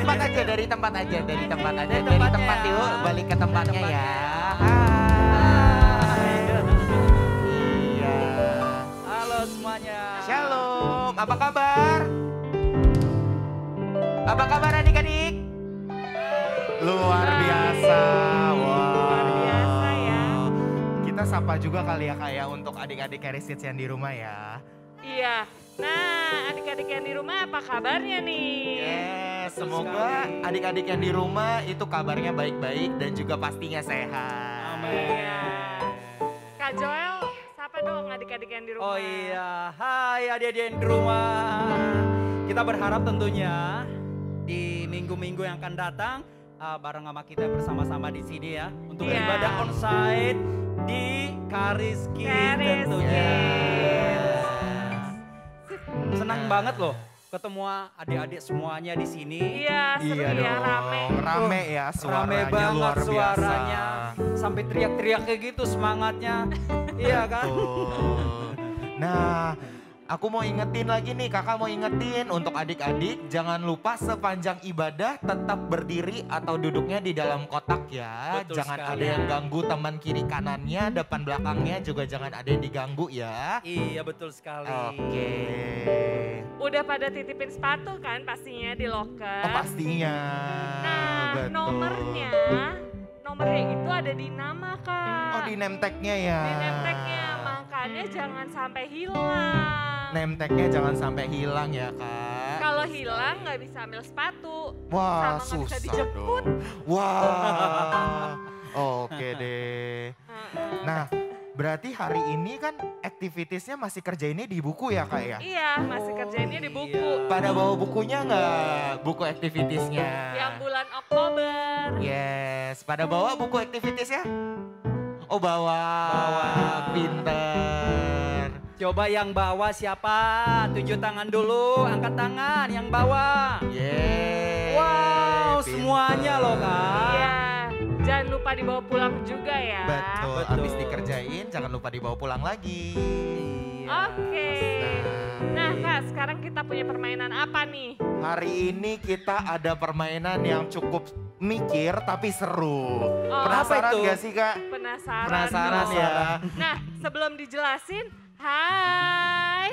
tempat aja, dari tempat aja, dari tempat aja. Dari tempat yuk, balik ke tempatnya ya. Hai. Iya. Halo semuanya. Shalom, apa kabar? Apa kabar adik-adik? Luar biasa. Luar biasa ya. Kita sapa juga kali ya Kak ya untuk adik-adik Carry Seeds yang di rumah ya. Iya. Nah, adik-adik yang di rumah apa kabarnya nih? Yes, semoga adik-adik yang di rumah itu kabarnya baik-baik dan juga pastinya sehat. Iya. Kak Joel, sapa dong adik-adik yang di rumah. Oh iya, hai adik-adik yang di rumah. Kita berharap tentunya di minggu-minggu yang akan datang bareng sama kita bersama-sama di sini ya untuk Iya. ibadah onsite di Charis Kids Charis tentunya. Kids. Senang banget loh ketemu adik-adik semuanya di sini. Iya, seru ya, dong, rame. rame ya suaranya, Rame banget luar biasa. suaranya. Sampai teriak-teriak kayak gitu semangatnya. Iya kan? Betul. Nah, aku mau ingetin lagi nih, kakak mau ingetin untuk adik-adik jangan lupa sepanjang ibadah tetap berdiri atau duduknya di dalam kotak ya. Betul Jangan sekali. ada yang ganggu teman kiri kanannya, depan belakangnya juga jangan ada yang diganggu ya. Iya betul sekali. Oke. Udah pada titipin sepatu kan pastinya di loker. Oh pastinya. Nah, Betul. nomornya itu ada di nama Kak. Oh di name tag-nya ya. Di name tag-nya, makanya jangan sampai hilang. Name tag-nya jangan sampai hilang ya kak. Kalau hilang nggak bisa ambil sepatu. Wah sama nggak bisa susah dijemput. dong. Wah. Oke deh. Nah berarti hari ini kan activities-nya masih kerjainnya di buku ya kak ya? Iya, masih kerjainnya di buku. Iya. Pada bawa bukunya nggak? Buku activities-nya? Yang bulan Oktober. Yes, pada bawa buku activities-nya? Oh bawa. Bawa. Pinter. Coba yang bawa siapa? Tunjuk tangan dulu, angkat tangan yang bawa. Yeay. Wow, pinter. semuanya loh kak. Iya, jangan lupa dibawa pulang juga ya. Betul, Betul. habis dikerjain jangan lupa dibawa pulang lagi. Oke. Nah Kak, sekarang kita punya permainan apa nih? Hari ini kita ada permainan yang cukup mikir tapi seru. Oh, Penasaran apa itu? gak sih kak? Penasaran. Penasaran dong. ya. Nah, sebelum dijelasin, hai.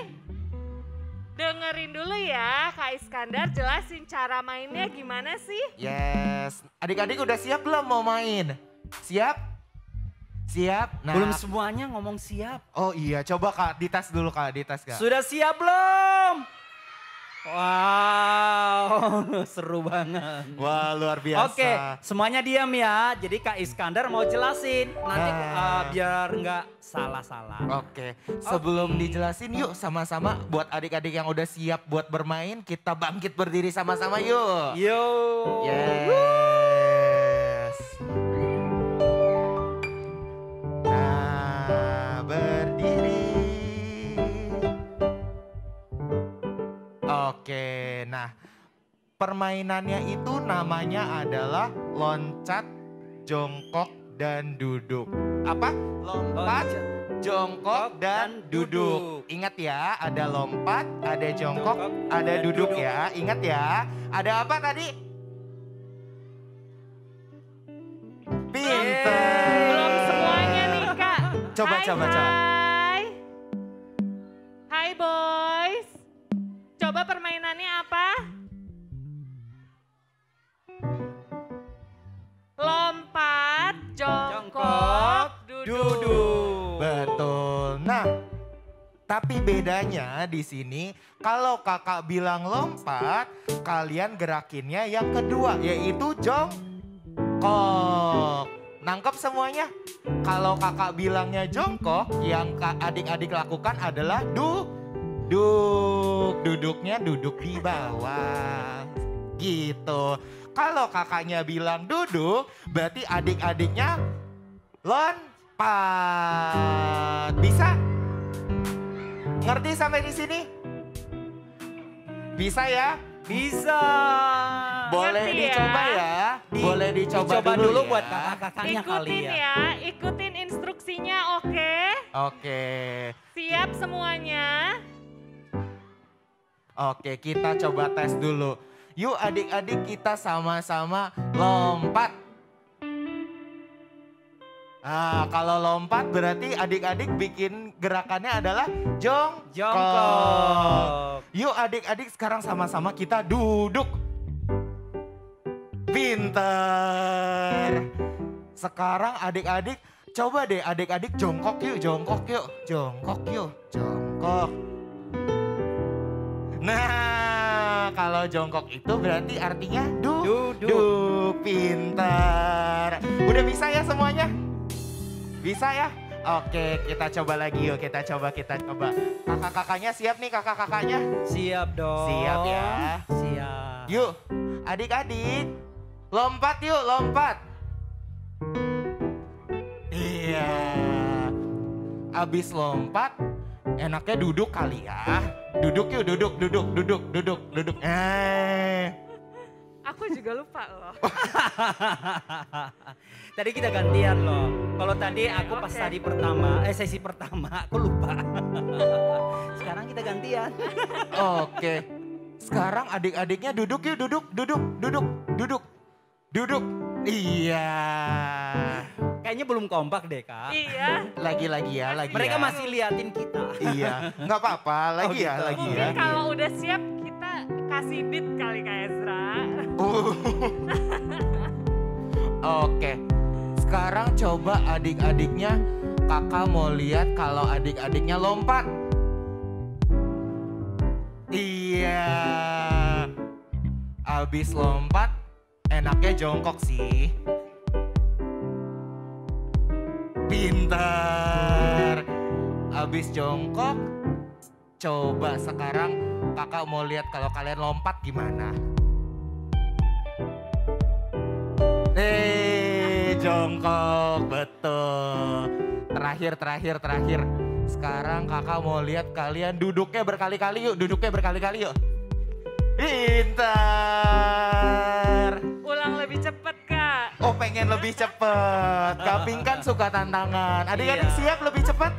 Dengerin dulu ya, Kak Iskandar jelasin cara mainnya gimana sih? Yes, adik-adik udah siap belum mau main? Siap? Siap? Nah, Belum semuanya ngomong siap. oh iya, coba kak, dites dulu kak, dites kak. Sudah siap belum? Wow, seru banget. Wah luar biasa. Oke, semuanya diam ya. Jadi Kak Iskandar mau jelasin. Nanti Nah. biar nggak salah-salah. Oke, sebelum dijelasin yuk sama-sama buat adik-adik yang udah siap buat bermain, kita bangkit berdiri sama-sama yuk. Yo. Yes. Nah, berdiri. Oke, nah permainannya itu namanya adalah loncat, jongkok, dan duduk. Apa? Lompat, jongkok, dan duduk. Ingat ya, ada lompat, ada jongkok, ada duduk ya. Ingat ya, ada apa tadi? Pinter. Belum semuanya nih Kak. Coba, Hai, coba. Hai. Hai boys. Coba permainannya apa? Lompat, jongkok, duduk. Betul. Nah, tapi bedanya di sini kalau kakak bilang lompat, kalian gerakinnya yang kedua yaitu jongkok. Nangkep semuanya? Kalau kakak bilangnya jongkok, yang adik-adik lakukan adalah duduk. Duduknya duduk di bawah. Gitu. Kalau kakaknya bilang duduk, berarti adik-adiknya lompat. Bisa? Ngerti sampai di sini? Bisa ya? Bisa. Boleh Ngerti ya? dicoba ya? Boleh dicoba Dicoba dulu, dulu ya? buat kakak-kakaknya kali Ikutin ya. ya, ikutin instruksinya, oke? Oke. Siap semuanya? Oke, kita coba tes dulu. Yuk adik-adik kita sama-sama lompat. Nah, kalau lompat berarti adik-adik bikin gerakannya adalah jongkok. Yuk adik-adik sekarang sama-sama kita duduk. Pinter. Sekarang adik-adik coba deh adik-adik jongkok yuk, jongkok yuk, jongkok yuk, jongkok. Nah, kalau jongkok itu berarti artinya duduk. Pinter. Udah bisa ya semuanya? Bisa ya? Oke, kita coba lagi yuk, kita coba. Kakak-kakaknya siap nih, kakak-kakaknya? Siap dong. Siap ya? Siap. Yuk, adik-adik, lompat yuk, lompat. Iya. Abis lompat, enaknya duduk kali ya. Duduk yuk, duduk. Aku juga lupa loh. Tadi kita gantian loh. Kalau tadi aku pas Oke. tadi sesi pertama aku lupa. Sekarang kita gantian. Oke. Sekarang adik-adiknya duduk yuk, duduk. Iya. Kayaknya belum kompak deh Kak. Iya. Lagi ya. Mereka masih liatin kita. Iya, nggak apa-apa, lagi ya. Mungkin kalau udah siap kita kasih beat kali Kak Ezra. Oke, sekarang coba adik-adiknya, kakak mau lihat kalau adik-adiknya lompat. Iya, abis lompat enaknya jongkok sih. Pintar. Abis jongkok, coba sekarang kakak mau lihat kalau kalian lompat gimana. Jongkok, betul. Terakhir. Sekarang kakak mau lihat kalian duduknya berkali-kali yuk, Pintar. Ulang lebih cepet Kak. Oh, pengen lebih cepet. Kaping kan suka tantangan. Adik-adik Iya. siap lebih cepat?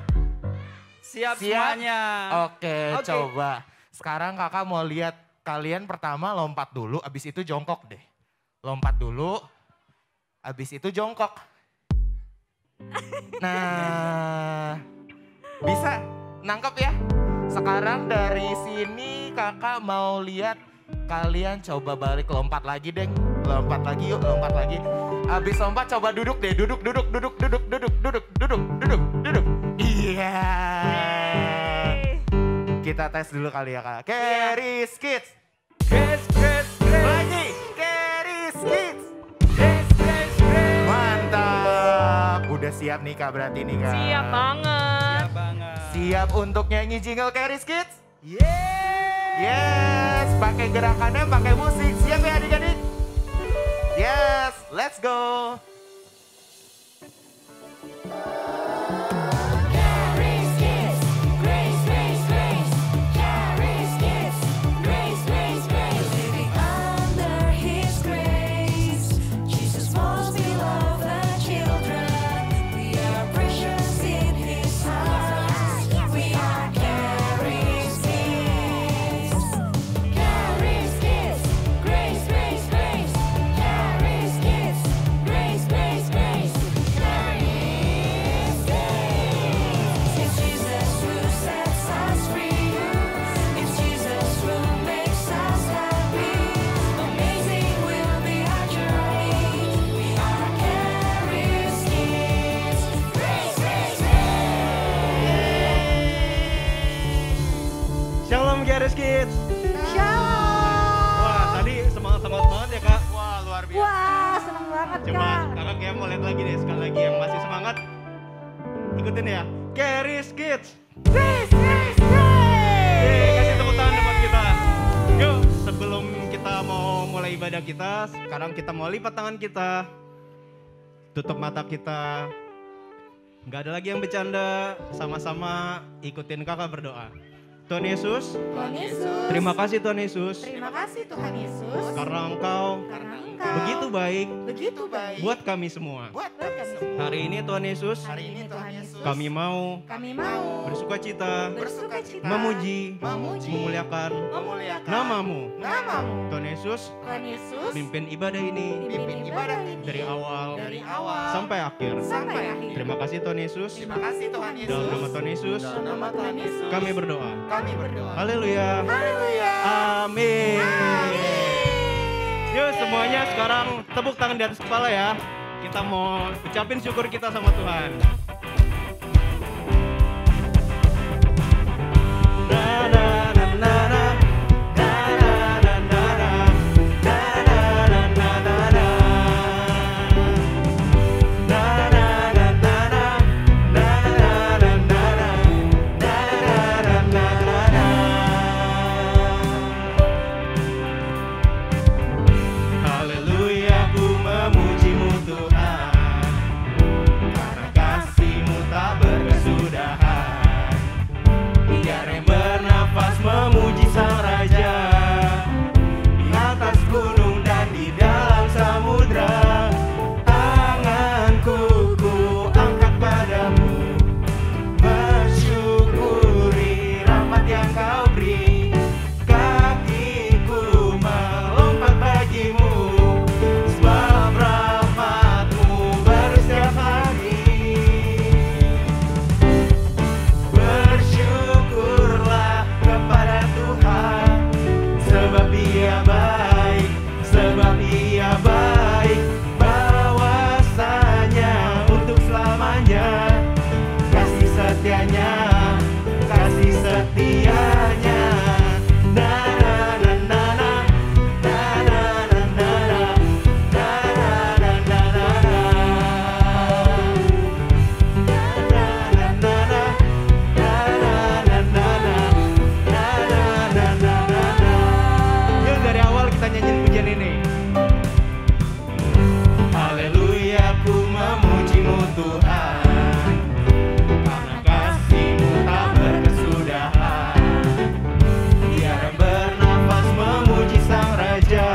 Siap semuanya. Oke, coba. Sekarang kakak mau lihat kalian pertama lompat dulu, abis itu jongkok deh. Lompat dulu, abis itu jongkok. Nah, bisa nangkep ya? Sekarang dari sini kakak mau lihat kalian coba balik lompat lagi deh. Lompat lagi yuk, lompat lagi. Abis lompat coba duduk deh, duduk. Iya. Kita tes dulu kali ya Kak. Keris Kids. Lagi, Keris Kids. Mantap. Udah siap nih Kak berarti nih Kak. Siap banget. Siap untuk nyanyi jingle Keris Kids? Yeah. Yes, pakai gerakannya, pakai musik. Siap ya adik-adik? Yes, let's go. Shalom Keris Kids. Shalom. Wah tadi semangat banget ya Kak. Wah, luar biasa. Wah, seneng banget Coba Kak. kakak kayak mau lihat lagi deh sekali lagi yang masih semangat. Ikutin ya. Keris Kids. Grace. Yeay, kasih tepuk tangan buat kita. Yuk, sebelum kita mau mulai ibadah kita, sekarang kita mau lipat tangan kita. Tutup mata kita. Nggak ada lagi yang bercanda, sama-sama ikutin kakak berdoa. Tuhan Yesus, Tuhan Yesus. terima kasih Tuhan Yesus. Terima kasih Tuhan Yesus. Karena Engkau Karena begitu baik begitu baik buat kami semua. buat kami semua. Hari ini Tuhan Yesus, Hari ini Tuhan Yesus, kami mau Kami mau bersukacita, bersukacita, memuji, memuji, memuliakan memuliakan namamu. namamu. Tuhan Yesus, Tuhan Yesus pimpin ibadah ini Pimpin ibadah ini dari awal dari awal sampai akhir. sampai akhir. Terima kasih Tuhan Yesus. Terima kasih Tuhan Yesus. Dalam nama Tuhan Yesus, Dalam nama Tuhan Yesus, kami berdoa. kami berdoa. Haleluya. Haleluya. Amin. Yuk semuanya sekarang tepuk tangan di atas kepala ya. Kita mau ucapin syukur kita sama Tuhan. Na, na, na, na, na. Na, na, na, na, na. Na, na, na, na, na, na. Na, na, na, na, na. Na, na, na, na, na. Na, na, na, na, na. Haleluya, ku memuji-Mu Tuhan, karena kasih-Mu tak berkesudahan. Biar yang bernafas memuji Sang Raja, di atas gunung dan di dalam samudra. Tanganku ku angkat padamu, bersyukuri rahmat yang Kau beri. Kakiku melompat bagimu, sebab rahmat-Mu baru setiap hari. Bersyukurlah kepada Tuhan, sebab Dia baik, sebab Dia baik. Bahwasanya untuk selamanya, kasih setianya, kasih setianya. Na na na na na, na na na na na, na na na na na. Yuk dari awal kita nyanyiin pujian ini. Haleluya, ku memuji-Mu Tuhan, karena kasih-Mu tak berkesudahan. Biar bernafas memuji Sang Raja,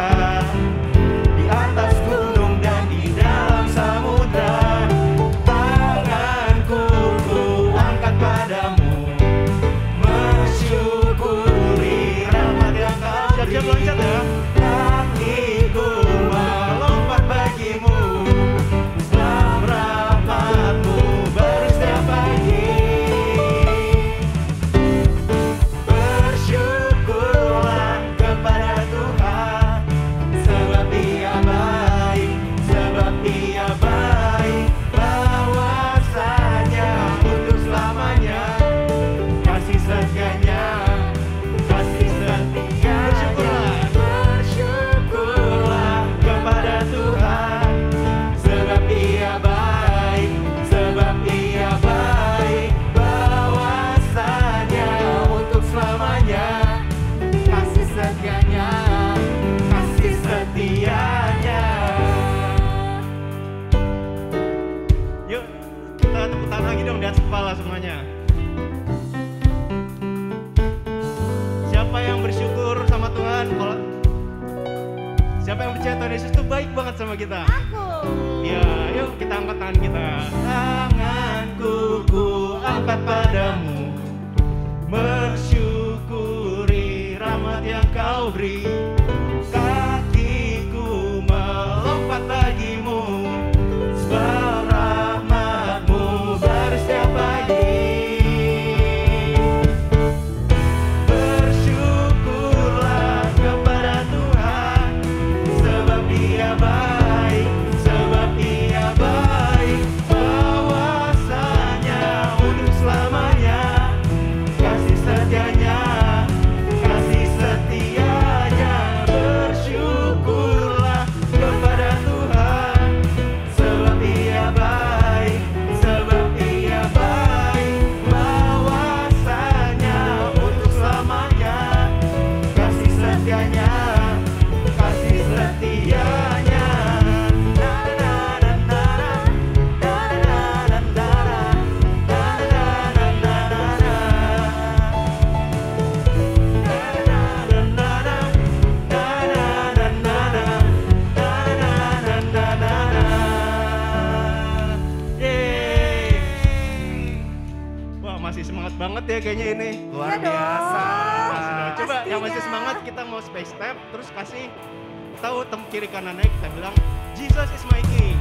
di atas gunung dan di dalam samudra. Tanganku ku angkat padamu, bersyukuri rahmat yang Kau beri. Siap-siap loncat ya. Kakiku melompat bagimu, sebab rahmat-Mu baru setiap pagi. Bersyukurlah kepada Tuhan, sebab Dia baik, sebab Dia baik. Bahwasanya untuk selamanya, kasih setianya, kasih setia. Bersyukurlah kepada Tuhan, sebab Dia baik, sebab Dia baik. Bahwasanya untuk selamanya, kasih setianya, kasih setianya. Yuk kita tepuk tangan lagi dong di atas kepala semuanya. Siapa yang bersyukur sama Tuhan? Kalau siapa yang percaya Tuhan Yesus itu baik banget sama kita? Aku. Ya, yuk kita angkat tangan kita. Tanganku ku angkat padamu, bersyukuri rahmat yang Kau beri. Kakiku melompat bagimu, sebab rahmat-Mu baru setiap pagi. Bersyukurlah kepada Tuhan, sebab Dia baik, sebab Dia baik. Bahwasanya untuk selamanya, kasih setianya, banget ya kayaknya ini. Luar Iya dong. biasa. Nah, coba yang masih Pastinya. semangat kita mau space step terus kasih tahu kiri kanannya kita bilang Jesus is my king.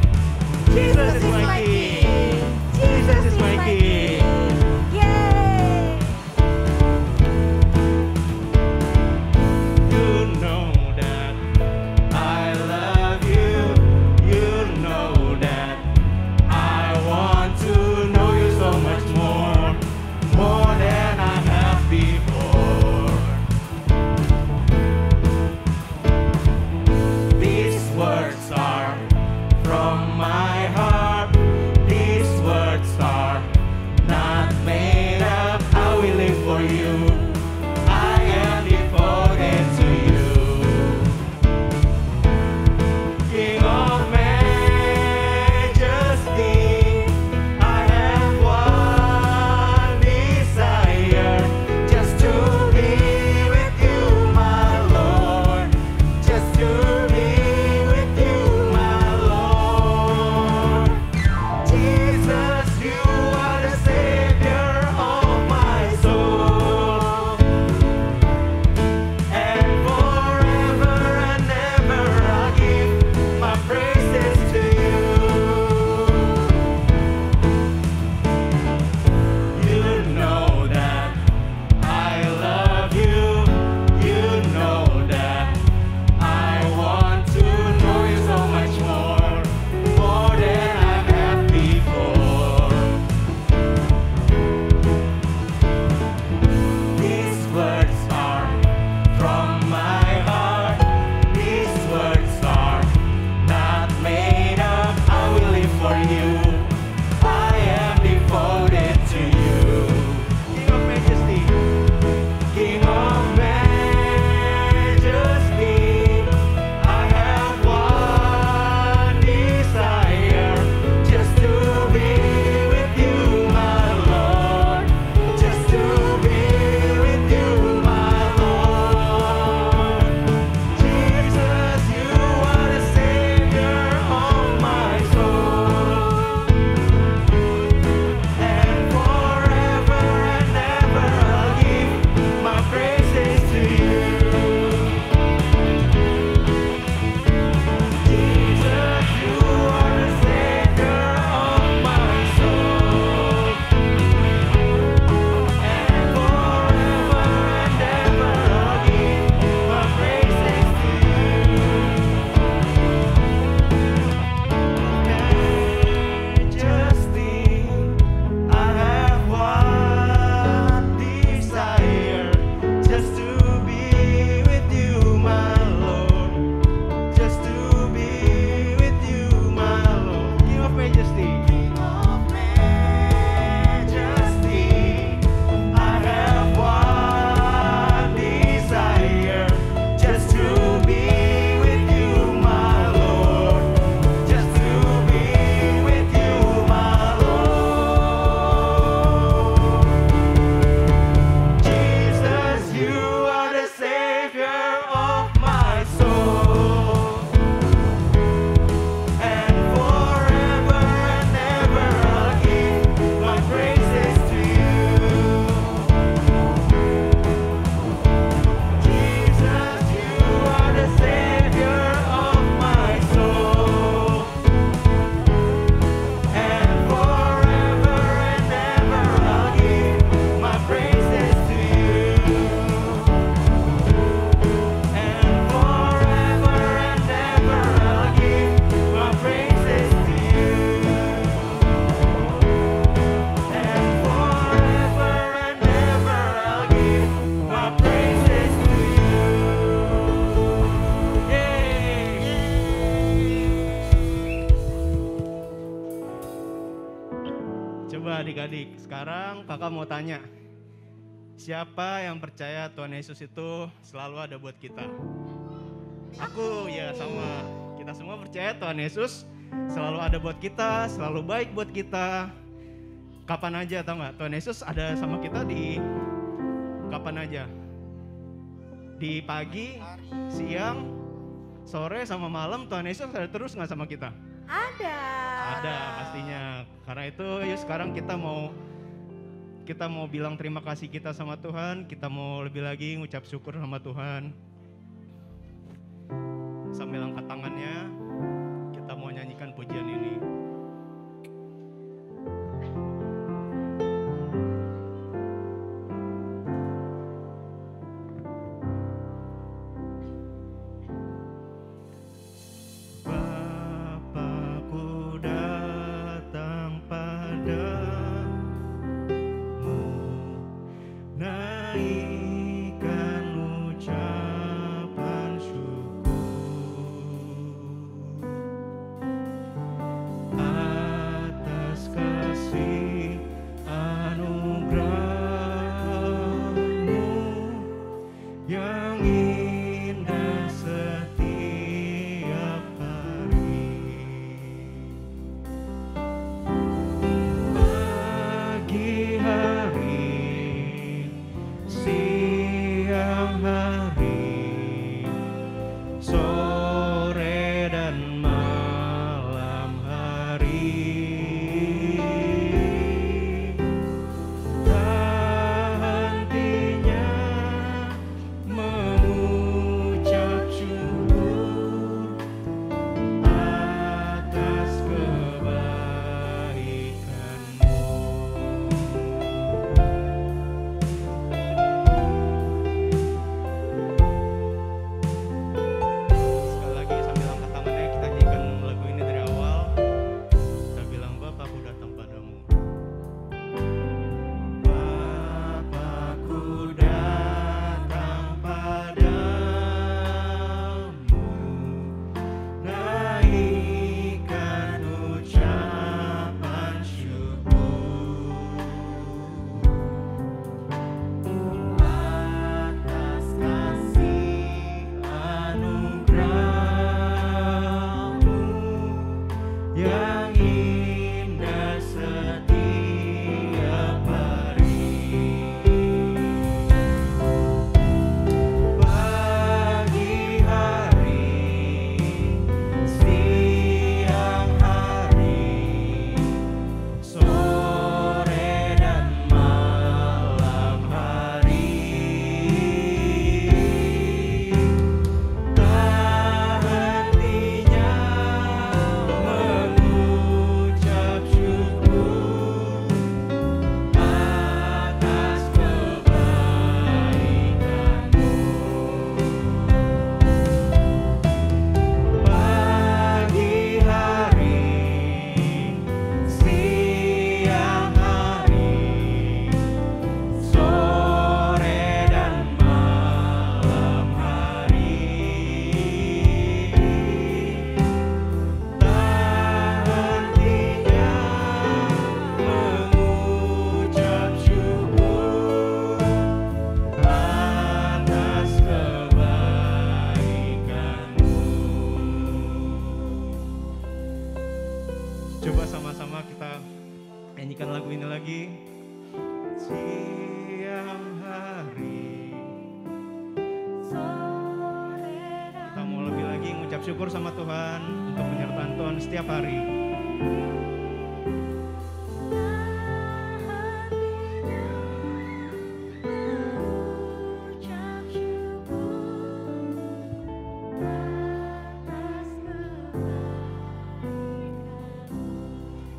Jesus is my king. Jesus is my king. Yeay. You know that I love you. You know that I want to know you so much more than I have before. These words are from my heart. These words are not made up. I will live for you. I am devoted to you. King of majesty, I have one desire, just to be with you, my Lord. Just to be with you, my Lord. Jesus, you are the Savior of my soul. And forever and ever I'll give my praises to you. You know that I love you. You know that I want to know you so much more than I have before. These words are from my heart. These words are not made up. I will live for you. I am devoted to you. King of majesty. King of majesty. I have one desire, just to be with you, my Lord. Just to be with you, my Lord. Jesus, you are the Savior of my soul. And forever and ever I'll give my praises to you. Jesus, you are the Savior of my soul. And forever and ever I'll give my praises to you. Majesty, I have one desire, just to be with you, my Lord. Just to be with you, my Lord. King of majesty. King of majesty. I have one desire, just to be with you, my Lord. Just to be with you, my Lord. Jesus, you are the Savior of my soul. And forever and ever I'll give my praises to you. Jesus, you are the Savior of my soul. And forever and ever I'll give my praises to you. And forever and ever I'll give my praises to you. And forever and ever I'll give my praises to you. Coba adik-adik, sekarang kakak mau tanya. Siapa yang percaya Tuhan Yesus itu selalu ada buat kita? Aku ya sama. Kita semua percaya Tuhan Yesus selalu ada buat kita, selalu baik buat kita. Kapan aja tau gak? Tuhan Yesus ada sama kita di kapan aja. Di pagi, siang, sore sama malam Tuhan Yesus ada terus gak sama kita? Ada. Ada pastinya. Karena itu yuk sekarang kita mau kita mau bilang terima kasih kita sama Tuhan, kita mau lebih lagi ngucap syukur sama Tuhan. Sambil angkat tangannya, kita mau nyanyikan pujian ini. Bapakku datang padamu, naikkan ucapan syukur atas kasih anugerah-Mu yang indah setiap hari. Pagi hari, siang hari, sore dan malam hari, tak hentinya mengucap syukur atas kebaikan-Mu. Sekali lagi sambil angkat tangannya kita nyanyikan lagu ini dari awal. Kita bilang Bapakku datang padamu. Bapakku datang padamu, naikkan ucapan syukur atas kasih anugerah-Mu yang indah setiap hari. Pagi hari, siang hari, sore dan malam hari, tak hentinya mengucap syukur atas kebaikan-Mu. Pagi hari, siang hari, sore dan malam hari, tak hentinya mengucap syukur atas kebaikan-Mu. Coba sama-sama kita nyanyikan lagu ini lagi. Siang hari, kita mau lebih lagi ngucap syukur sama Tuhan untuk penyertaan Tuhan setiap hari.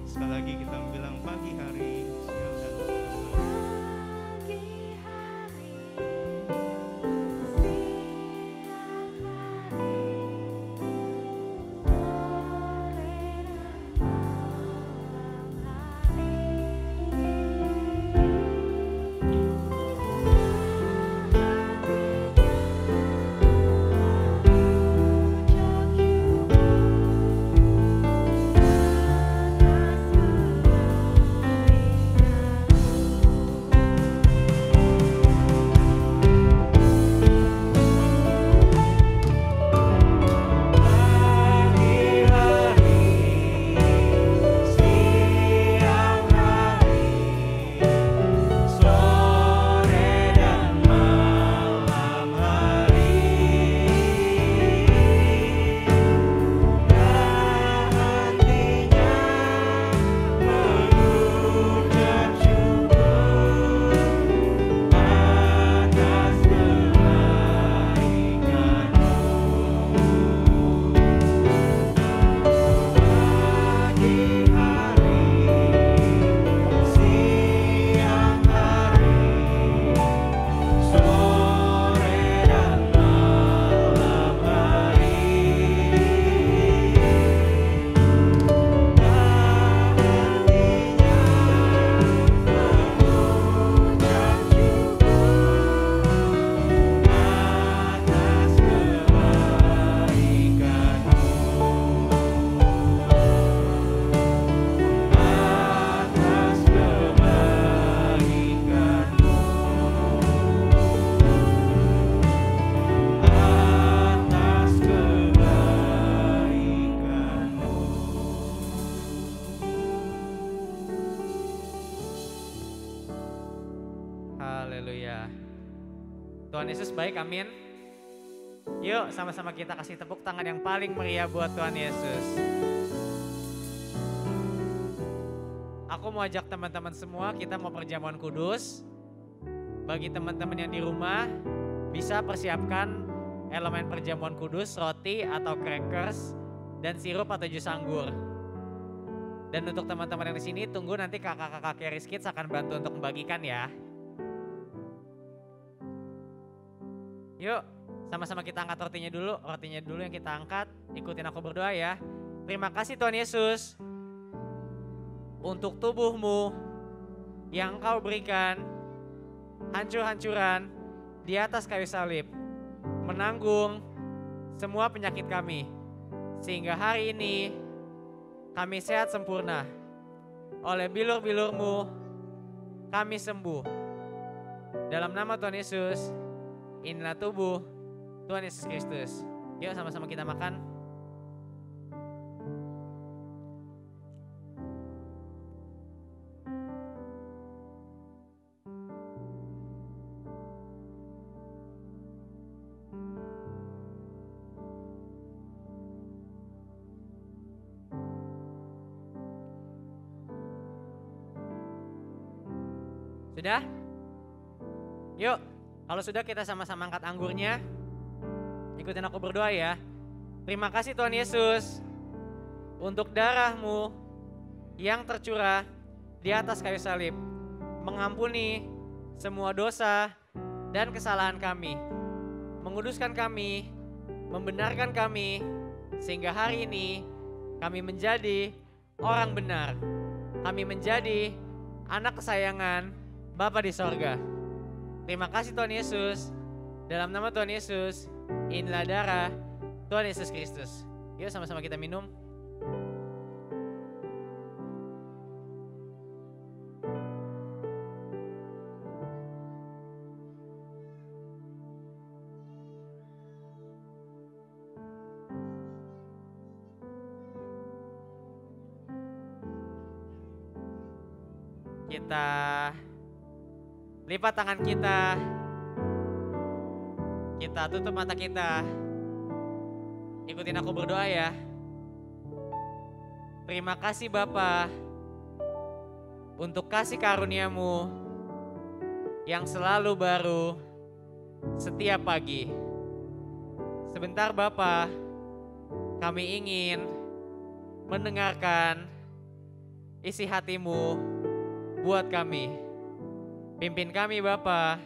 Sekali lagi kita bilang pagi hari, siang dan malam hari. Tuhan Yesus baik, amin. Yuk sama-sama kita kasih tepuk tangan yang paling meriah buat Tuhan Yesus. Aku mau ajak teman-teman semua, kita mau perjamuan kudus. Bagi teman-teman yang di rumah, bisa persiapkan elemen perjamuan kudus, roti atau crackers, dan sirup atau jus anggur. Dan untuk teman-teman yang di sini, tunggu nanti kakak-kakak Caris Kids akan bantu untuk membagikan ya. Yuk, sama-sama kita angkat rotinya dulu yang kita angkat. Ikutin aku berdoa ya. Terima kasih Tuhan Yesus untuk tubuhmu yang Engkau berikan hancur-hancuran di atas kayu salib, menanggung semua penyakit kami, sehingga hari ini kami sehat sempurna. Oleh bilur-bilur-Mu kami sembuh. Dalam nama Tuhan Yesus, inilah tubuh Tuhan Yesus Kristus. Yuk sama-sama kita makan. Sudah? Yuk, kalau sudah kita sama-sama angkat anggurnya. Ikutin aku berdoa ya. Terima kasih Tuhan Yesus untuk darah-Mu yang tercurah di atas kayu salib, mengampuni semua dosa dan kesalahan kami, menguduskan kami, membenarkan kami, sehingga hari ini kami menjadi orang benar. Kami menjadi anak kesayangan Bapa di sorga. Terima kasih Tuhan Yesus. Dalam nama Tuhan Yesus, inilah darah Tuhan Yesus Kristus. Yuk sama-sama kita minum. Kita lipat tangan kita. Kita tutup mata kita. Ikutin aku berdoa ya. Terima kasih Bapa untuk kasih karunia-Mu yang selalu baru setiap pagi. Sebentar Bapa, kami ingin mendengarkan isi hati-Mu buat kami. Pimpin kami Bapa,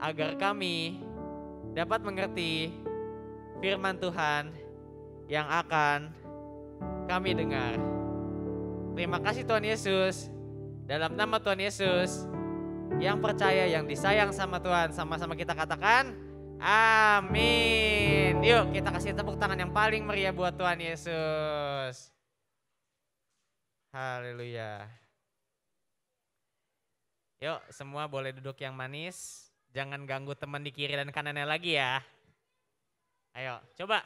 agar kami dapat mengerti firman Tuhan yang akan kami dengar. Terima kasih Tuhan Yesus. Dalam nama Tuhan Yesus, yang percaya, yang disayang sama Tuhan, sama-sama kita katakan amin. Yuk kita kasih tepuk tangan yang paling meriah buat Tuhan Yesus. Haleluya. Yuk semua boleh duduk yang manis. Jangan ganggu teman di kiri dan kanannya lagi ya. Ayo coba.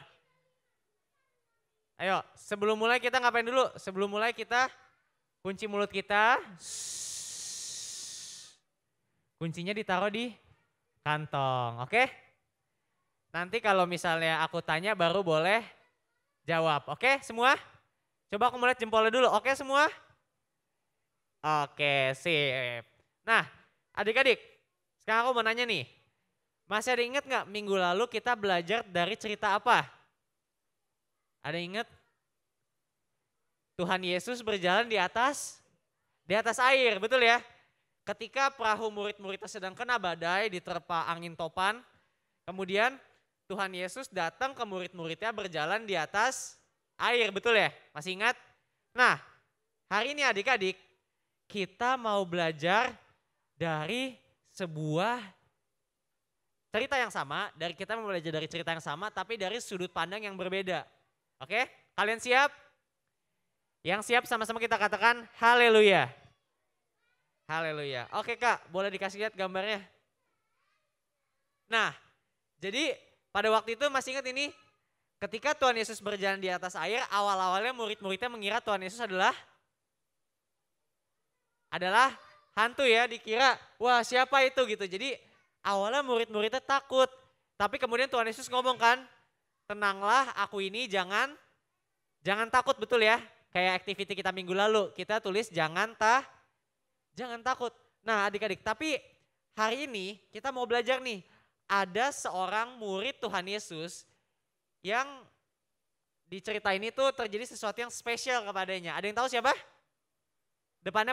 Ayo sebelum mulai kita ngapain dulu? Sebelum mulai kita kunci mulut kita. Kuncinya ditaruh di kantong, oke? Nanti kalau misalnya aku tanya baru boleh jawab, oke semua? Coba aku mulai jempolnya dulu, oke semua? Oke sip. Nah adik-adik, sekarang aku mau nanya nih. Masih ada ingat gak minggu lalu kita belajar dari cerita apa? Ada ingat? Tuhan Yesus berjalan di atas air, betul ya? Ketika perahu murid-muridnya sedang kena badai, diterpa angin topan, kemudian Tuhan Yesus datang ke murid-muridnya berjalan di atas air, betul ya? Masih ingat? Nah, hari ini adik-adik, kita mau belajar dari sebuah cerita yang sama, kita mau belajar dari cerita yang sama, tapi dari sudut pandang yang berbeda. Oke, kalian siap? Yang siap sama-sama kita katakan haleluya. Haleluya. Oke Kak, boleh dikasih lihat gambarnya? Nah, jadi pada waktu itu masih ingat ini, ketika Tuhan Yesus berjalan di atas air, awal-awalnya murid-muridnya mengira Tuhan Yesus adalah hantu ya, dikira wah siapa itu gitu. Jadi Awalnya murid-muridnya takut. Tapi kemudian Tuhan Yesus ngomong kan, tenanglah aku ini jangan takut, betul ya. Kayak activity kita minggu lalu, kita tulis jangan takut. Nah adik-adik, tapi hari ini kita mau belajar nih. Ada seorang murid Tuhan Yesus yang di cerita ini tuh terjadi sesuatu yang spesial kepadanya. Ada yang tahu siapa? Depannya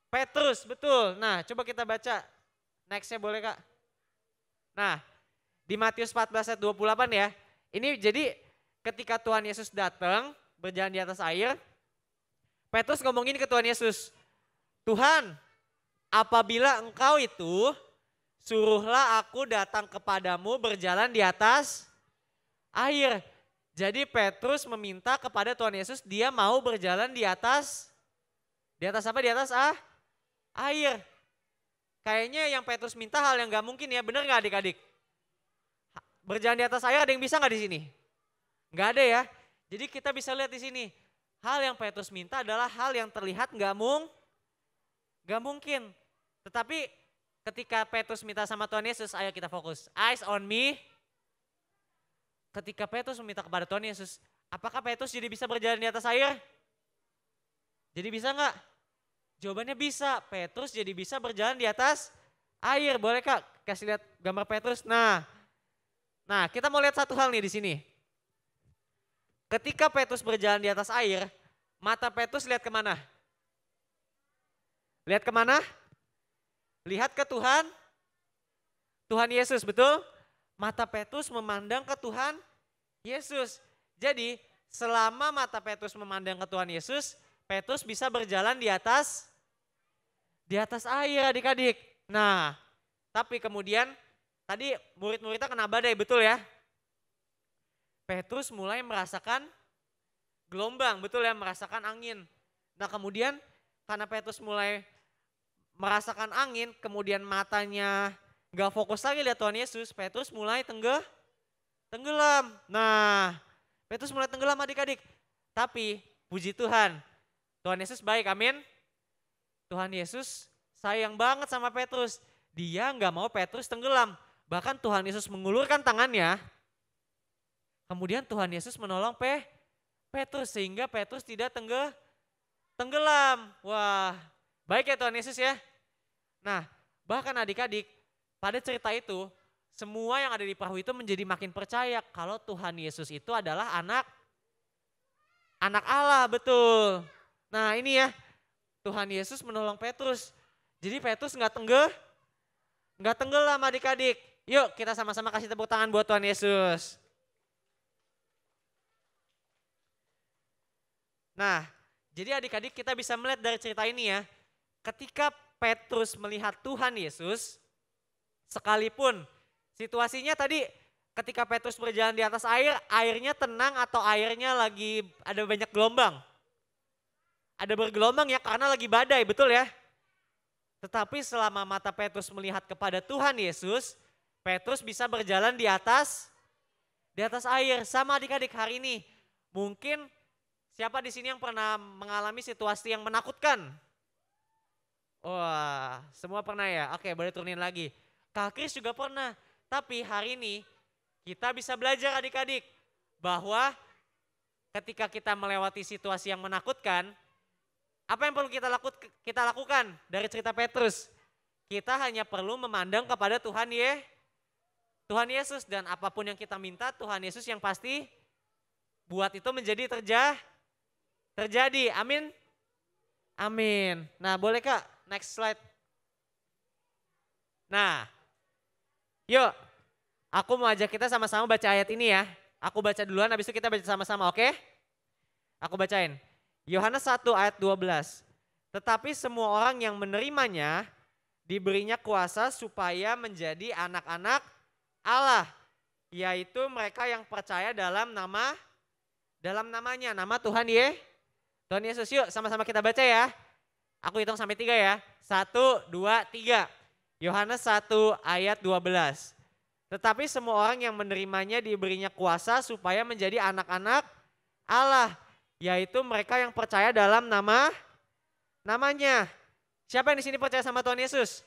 Petrus, betul. Nah coba kita baca, nextnya boleh Kak. Nah di Matius 14 ayat 28 ya. Ini jadi ketika Tuhan Yesus datang berjalan di atas air, Petrus ngomongin ke Tuhan Yesus, Tuhan, apabila engkau itu, suruhlah aku datang kepadamu berjalan di atas air. Jadi Petrus meminta kepada Tuhan Yesus, dia mau berjalan di atas apa? Di atas air. Kayaknya yang Petrus minta hal yang gak mungkin ya, bener gak adik-adik? Berjalan di atas air ada yang bisa gak di sini? Gak ada ya. Jadi kita bisa lihat di sini, hal yang Petrus minta adalah hal yang terlihat gak mungkin. Tetapi ketika Petrus minta sama Tuhan Yesus, ayo kita fokus. Eyes on me. Ketika Petrus meminta kepada Tuhan Yesus, apakah Petrus jadi bisa berjalan di atas air? Jadi bisa enggak? Jawabannya bisa. Petrus jadi bisa berjalan di atas air. Boleh Kak kasih lihat gambar Petrus? Nah kita mau lihat satu hal nih di sini. Ketika Petrus berjalan di atas air, mata Petrus lihat kemana? Lihat kemana? Lihat ke Tuhan Yesus, betul? Mata Petrus memandang ke Tuhan Yesus. Jadi selama mata Petrus memandang ke Tuhan Yesus, Petrus bisa berjalan di atas air adik-adik. Nah tapi kemudian tadi murid-muridnya kena badai, betul ya? Petrus mulai merasakan gelombang, betul ya, merasakan angin. Nah kemudian karena Petrus mulai merasakan angin, kemudian matanya gak fokus lagi lihat Tuhan Yesus, Petrus mulai tenggelam. Nah Petrus mulai tenggelam adik-adik. Tapi puji Tuhan Yesus baik, amin. Tuhan Yesus sayang banget sama Petrus. Dia gak mau Petrus tenggelam. Bahkan Tuhan Yesus mengulurkan tangannya. Kemudian Tuhan Yesus menolong Petrus sehingga Petrus tidak tenggelam. Wah, baik ya Tuhan Yesus ya. Nah, bahkan adik-adik, pada cerita itu semua yang ada di perahu itu menjadi makin percaya kalau Tuhan Yesus itu adalah anak Allah, betul. Nah, ini ya, Tuhan Yesus menolong Petrus. Jadi Petrus nggak tenggelam adik-adik. Yuk kita sama-sama kasih tepuk tangan buat Tuhan Yesus. Nah, jadi adik-adik kita bisa melihat dari cerita ini ya, ketika Petrus melihat Tuhan Yesus, sekalipun situasinya tadi ketika Petrus berjalan di atas air, airnya tenang atau airnya lagi ada banyak gelombang. Ada bergelombang ya karena lagi badai, betul ya? Tetapi selama mata Petrus melihat kepada Tuhan Yesus, Petrus bisa berjalan di atas air. Sama adik-adik hari ini, mungkin siapa di sini yang pernah mengalami situasi yang menakutkan? Wah, semua pernah ya? Oke, boleh turunin lagi. Kak Kris juga pernah. Tapi hari ini kita bisa belajar adik-adik bahwa ketika kita melewati situasi yang menakutkan, apa yang perlu kita lakukan dari cerita Petrus? Kita hanya perlu memandang kepada Tuhan Yesus, dan apapun yang kita minta Tuhan Yesus yang pasti buat itu menjadi terjadi. Amin. Amin. Nah, boleh Kak, next slide. Nah, yuk, aku mau ajak kita sama-sama baca ayat ini ya. Aku baca duluan, habis itu kita baca sama-sama, oke? Aku bacain. Yohanes 1 ayat 12. Tetapi semua orang yang menerimanya diberinya kuasa supaya menjadi anak-anak Allah, yaitu mereka yang percaya dalam namanya, nama Tuhan Yesus. Yuk sama-sama kita baca ya. Aku hitung sampai 3 ya. 1, 2, 3. Yohanes 1 ayat 12. Tetapi semua orang yang menerimanya diberinya kuasa supaya menjadi anak-anak Allah, yaitu mereka yang percaya dalam namanya. Siapa yang di sini percaya sama Tuhan Yesus?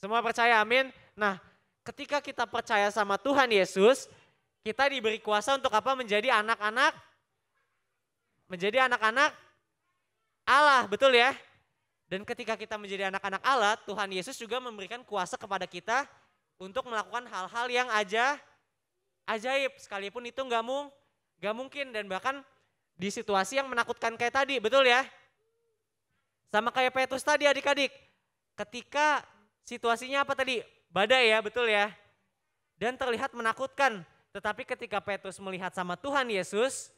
Semua percaya, amin. Nah, ketika kita percaya sama Tuhan Yesus, kita diberi kuasa untuk apa? Menjadi anak-anak Allah, betul ya? Dan ketika kita menjadi anak-anak Allah, Tuhan Yesus juga memberikan kuasa kepada kita untuk melakukan hal-hal yang ajaib. Sekalipun itu nggak mungkin dan bahkan di situasi yang menakutkan kayak tadi, betul ya? Sama kayak Petrus tadi adik-adik. Ketika situasinya apa tadi? Badai ya, betul ya? Dan terlihat menakutkan. Tetapi ketika Petrus melihat sama Tuhan Yesus,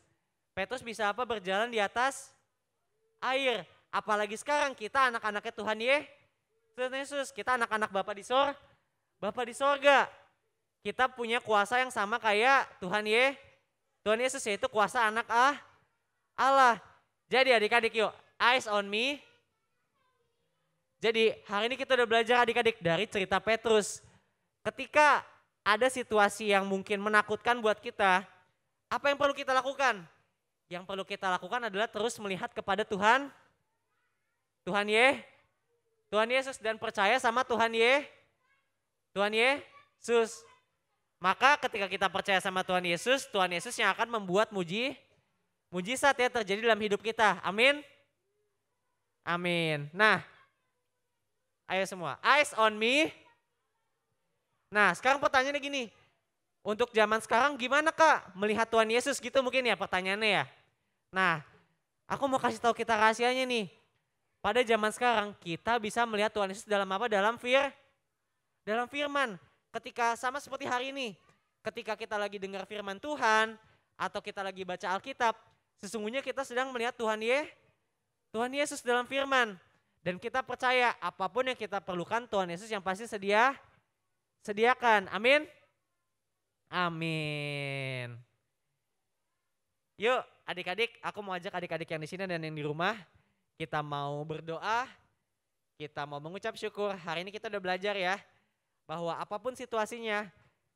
Petrus bisa apa? Berjalan di atas air. Apalagi sekarang kita anak-anaknya Tuhan Yesus. Kita anak-anak Bapa di sorga. Kita punya kuasa yang sama kayak Tuhan Yesus, yaitu kuasa anak Allah. Jadi adik-adik yuk, eyes on me. Jadi hari ini kita udah belajar adik-adik dari cerita Petrus. Ketika ada situasi yang mungkin menakutkan buat kita, apa yang perlu kita lakukan? Yang perlu kita lakukan adalah terus melihat kepada Tuhan Yesus dan percaya sama Tuhan Yesus. Maka ketika kita percaya sama Tuhan Yesus yang akan membuat mujizat ya terjadi dalam hidup kita. Amin. Amin. Nah, ayo semua, eyes on me. Nah, sekarang pertanyaannya gini. Untuk zaman sekarang gimana Kak melihat Tuhan Yesus gitu mungkin ya pertanyaannya ya. Nah, aku mau kasih tahu kita rahasianya nih. Pada zaman sekarang kita bisa melihat Tuhan Yesus dalam apa? Dalam firman. Ketika sama seperti hari ini, ketika kita lagi dengar firman Tuhan atau kita lagi baca Alkitab, sesungguhnya kita sedang melihat Tuhan Yesus dalam firman. Dan kita percaya apapun yang kita perlukan Tuhan Yesus yang pasti sediakan. Amin. Amin. Yuk adik-adik, aku mau ajak adik-adik yang di sini dan yang di rumah. Kita mau berdoa, kita mau mengucap syukur. Hari ini kita udah belajar ya, bahwa apapun situasinya,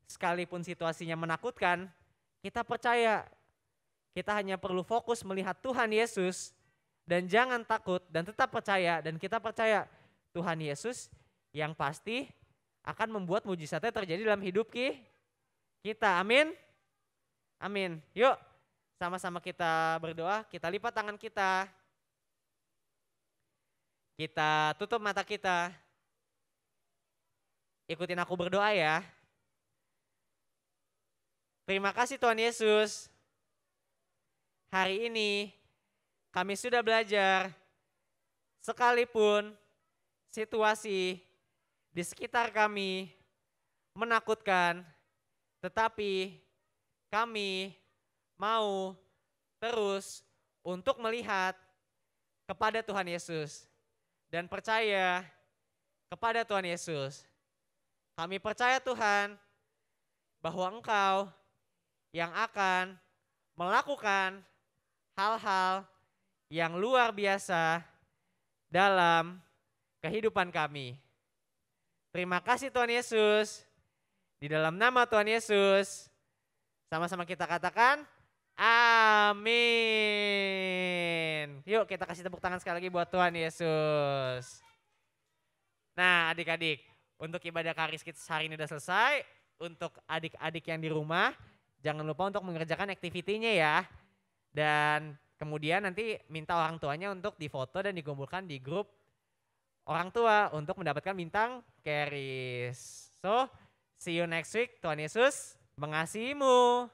sekalipun situasinya menakutkan, kita percaya kita hanya perlu fokus melihat Tuhan Yesus dan jangan takut dan tetap percaya. Dan kita percaya Tuhan Yesus yang pasti akan membuat mujizatnya terjadi dalam hidup kita. Amin. Amin. Yuk sama-sama kita berdoa, kita lipat tangan kita. Kita tutup mata kita. Ikutin aku berdoa ya. Terima kasih Tuhan Yesus. Hari ini kami sudah belajar sekalipun situasi di sekitar kami menakutkan, tetapi kami mau terus untuk melihat kepada Tuhan Yesus dan percaya kepada Tuhan Yesus. Kami percaya Tuhan bahwa Engkau yang akan melakukan hal-hal yang luar biasa dalam kehidupan kami. Terima kasih Tuhan Yesus. Di dalam nama Tuhan Yesus, sama-sama kita katakan amin. Yuk kita kasih tepuk tangan sekali lagi buat Tuhan Yesus. Nah adik-adik, untuk ibadah karis kita hari ini udah selesai. Untuk adik-adik yang di rumah, jangan lupa untuk mengerjakan aktivitinya ya. Dan kemudian nanti minta orang tuanya untuk difoto dan dikumpulkan di grup orang tua untuk mendapatkan bintang karis. So, see you next week. Tuhan Yesus mengasihimu.